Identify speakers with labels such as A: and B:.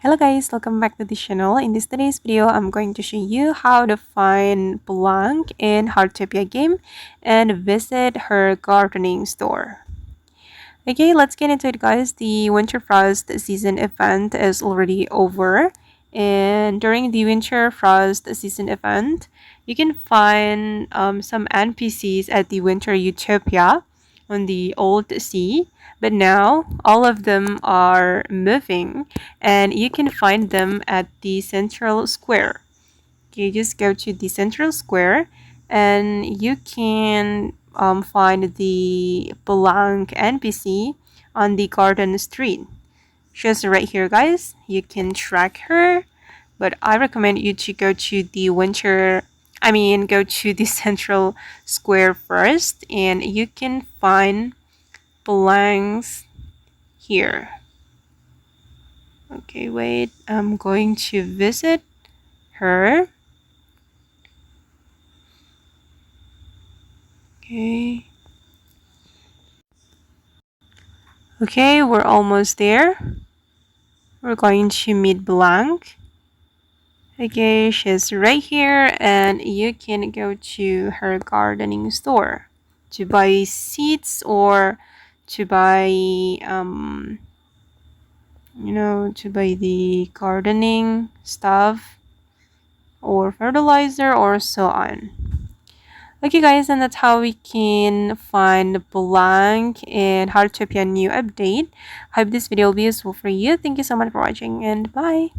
A: Hello guys, welcome back to the channel. In this today's video, I'm going to show you how to find Blanc in Heartopia game and visit her gardening store. Okay, let's get into it guys. The Winter Frost season event is already over. And during the Winter Frost season event, you can find some NPCs at the Winter Utopia on the old sea, but now all of them are moving and you can find them at the central square. You just go to the central square and you can find the Blanc NPC on the garden street. She's right here guys. You can track her, but I recommend you to go to the go to the central square first and you can find Blanc's here. Okay, wait, I'm going to visit her. Okay. Okay, we're almost there. We're going to meet Blanc. Okay, she's right here and you can go to her gardening store to buy seeds or to buy to buy the gardening stuff or fertilizer or so on. Okay guys, and that's how we can find Blanc and Heartopia new update. I hope this video will be useful for you. Thank you so much for watching and bye.